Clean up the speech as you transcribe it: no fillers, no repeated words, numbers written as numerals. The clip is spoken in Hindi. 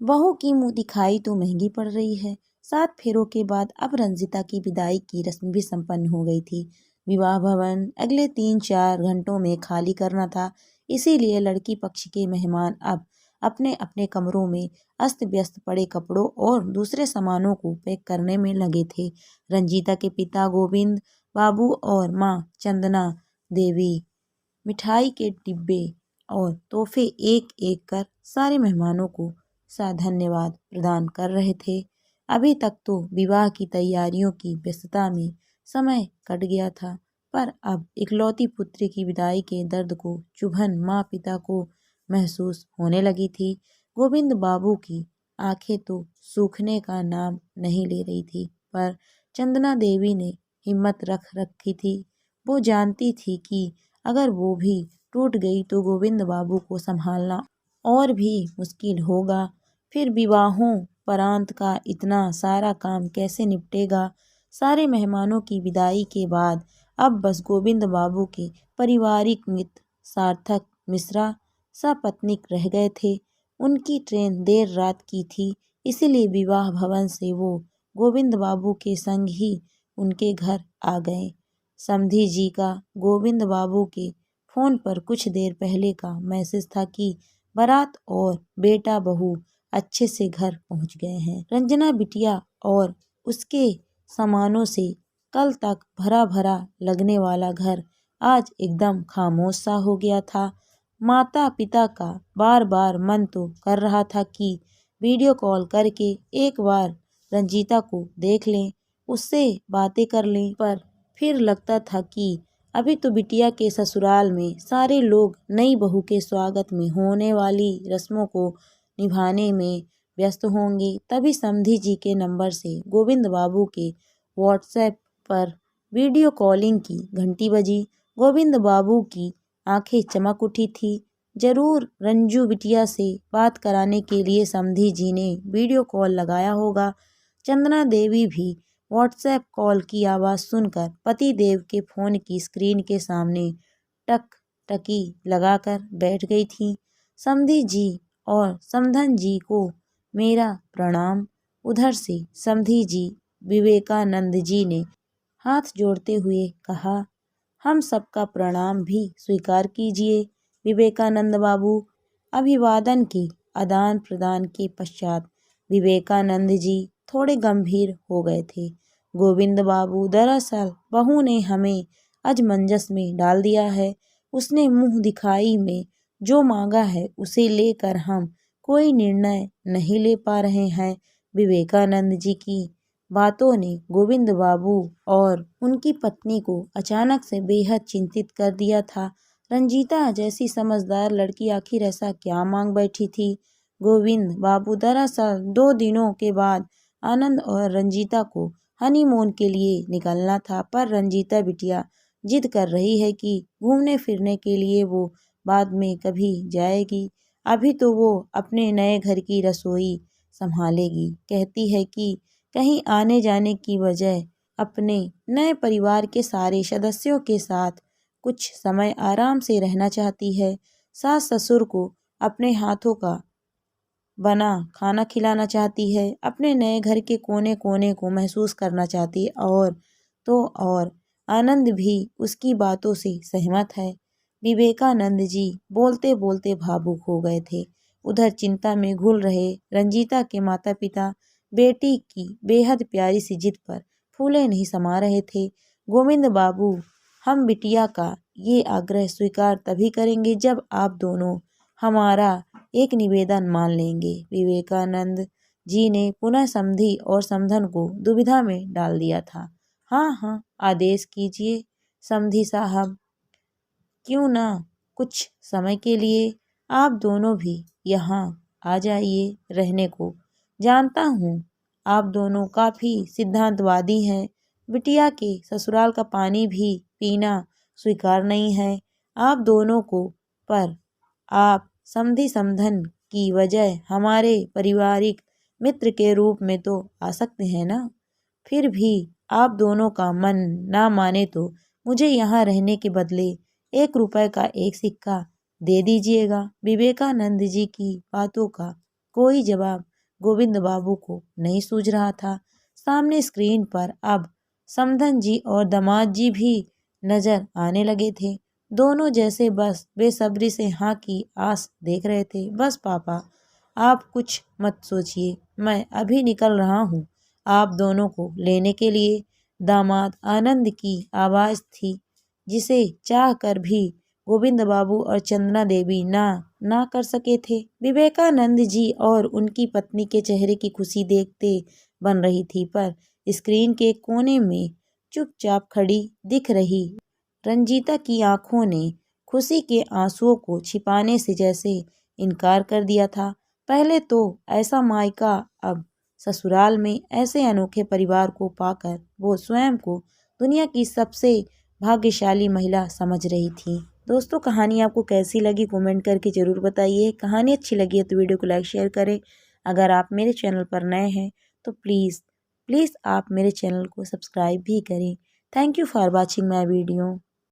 बहू की मुंह दिखाई तो महंगी पड़ रही है। 7 फेरों के बाद अब रंजीता की विदाई की रस्म भी संपन्न हो गई थी। विवाह भवन अगले 3-4 घंटों में खाली करना था, इसीलिए लड़की पक्ष के मेहमान अब अपने अपने कमरों में अस्त व्यस्त पड़े कपड़ों और दूसरे सामानों को पैक करने में लगे थे। रंजीता के पिता गोविंद बाबू और माँ चंदना देवी मिठाई के डिब्बे और तोहफे एक एक कर सारे मेहमानों को धन्यवाद प्रदान कर रहे थे। अभी तक तो विवाह की तैयारियों की व्यस्तता में समय कट गया था, पर अब इकलौती पुत्री की विदाई के दर्द को चुभन माँ पिता को महसूस होने लगी थी। गोविंद बाबू की आंखें तो सूखने का नाम नहीं ले रही थी, पर चंदना देवी ने हिम्मत रख रखी थी। वो जानती थी कि अगर वो भी टूट गई तो गोविंद बाबू को संभालना और भी मुश्किल होगा। फिर विवाहों परांत का इतना सारा काम कैसे निपटेगा। सारे मेहमानों की विदाई के बाद अब बस गोविंद बाबू के पारिवारिक मित्र सार्थक मिश्रा सपत्नीक रह गए थे। उनकी ट्रेन देर रात की थी, इसीलिए विवाह भवन से वो गोविंद बाबू के संग ही उनके घर आ गए। समधी जी का गोविंद बाबू के फोन पर कुछ देर पहले का मैसेज था कि बारात और बेटा बहू अच्छे से घर पहुंच गए हैं। रंजना बिटिया और उसके सामानों से कल तक भरा भरा लगने वाला घर आज एकदम खामोश सा हो गया था। माता पिता का बार बार मन तो कर रहा था कि वीडियो कॉल करके एक बार रंजीता को देख लें, उससे बातें कर लें, पर फिर लगता था कि अभी तो बिटिया के ससुराल में सारे लोग नई बहू के स्वागत में होने वाली रस्मों को निभाने में व्यस्त होंगे। तभी समधी जी के नंबर से गोविंद बाबू के व्हाट्सएप पर वीडियो कॉलिंग की घंटी बजी। गोविंद बाबू की आंखें चमक उठी थी। जरूर रंजू बिटिया से बात कराने के लिए समधी जी ने वीडियो कॉल लगाया होगा। चंदना देवी भी व्हाट्सएप कॉल की आवाज़ सुनकर पति देव के फोन की स्क्रीन के सामने टक टकी लगाकर बैठ गई थी। समधी जी और समधन जी को मेरा प्रणाम। उधर से समधी जी विवेकानंद जी ने हाथ जोड़ते हुए कहा, हम सबका प्रणाम भी स्वीकार कीजिए विवेकानंद बाबू। अभिवादन के आदान प्रदान के पश्चात विवेकानंद जी थोड़े गंभीर हो गए थे। गोविंद बाबू, दरअसल बहू ने हमें अजमंजस में डाल दिया है। उसने मुंह दिखाई में जो मांगा है उसे लेकर हम कोई निर्णय नहीं ले पा रहे हैं। विवेकानंद जी की बातों ने गोविंद बाबू और उनकी पत्नी को अचानक से बेहद चिंतित कर दिया था। रंजीता जैसी समझदार लड़की आखिर ऐसा क्या मांग बैठी थी। गोविंद बाबू, दरअसल 2 दिनों के बाद आनंद और रंजीता को हनीमून के लिए निकलना था, पर रंजीता बिटिया जिद कर रही है कि घूमने फिरने के लिए वो बाद में कभी जाएगी। अभी तो वो अपने नए घर की रसोई संभालेगी। कहती है कि कहीं आने जाने की बजाय अपने नए परिवार के सारे सदस्यों के साथ कुछ समय आराम से रहना चाहती है। सास ससुर को अपने हाथों का बना खाना खिलाना चाहती है। अपने नए घर के कोने कोने को महसूस करना चाहती है। और आनंद भी उसकी बातों से सहमत है। विवेकानंद जी बोलते बोलते भावुक हो गए थे। उधर चिंता में घुल रहे रंजीता के माता पिता बेटी की बेहद प्यारी सी जिद पर फूले नहीं समा रहे थे। गोविंद बाबू, हम बिटिया का ये आग्रह स्वीकार तभी करेंगे जब आप दोनों हमारा एक निवेदन मान लेंगे। विवेकानंद जी ने पुनः समधी और समधन को दुविधा में डाल दिया था। हाँ हाँ, आदेश कीजिए समधी साहब। क्यों ना कुछ समय के लिए आप दोनों भी यहाँ आ जाइए रहने को। जानता हूँ आप दोनों काफ़ी सिद्धांतवादी हैं। बिटिया के ससुराल का पानी भी पीना स्वीकार नहीं है आप दोनों को, पर आप समधी समधन की वजह हमारे पारिवारिक मित्र के रूप में तो आ सकते हैं ना। फिर भी आप दोनों का मन ना माने तो मुझे यहाँ रहने के बदले 1 रुपए का एक सिक्का दे दीजिएगा। विवेकानंद जी की बातों का कोई जवाब गोविंद बाबू को नहीं सूझ रहा था। सामने स्क्रीन पर अब समधन जी और दामाद जी भी नजर आने लगे थे। दोनों जैसे बस बेसब्री से हाँ की आस देख रहे थे। बस पापा, आप कुछ मत सोचिए, मैं अभी निकल रहा हूँ आप दोनों को लेने के लिए। दामाद आनंद की आवाज़ थी जिसे चाह कर भी गोविंद बाबू और चंदना देवी ना कर सके थे। विवेकानंद जी और उनकी पत्नी के चेहरे की खुशी देखते बन रही थी, पर स्क्रीन के कोने में चुपचाप खड़ी दिख रही रंजीता की आंखों ने खुशी के आंसुओं को छिपाने से जैसे इनकार कर दिया था। पहले तो ऐसा मायका, अब ससुराल में ऐसे अनोखे परिवार को पाकर वो स्वयं को दुनिया की सबसे भाग्यशाली महिला समझ रही थी। दोस्तों, कहानी आपको कैसी लगी कमेंट करके ज़रूर बताइए। कहानी अच्छी लगी है तो वीडियो को लाइक शेयर करें। अगर आप मेरे चैनल पर नए हैं तो प्लीज़ आप मेरे चैनल को सब्सक्राइब भी करें। Thank you for watching my video.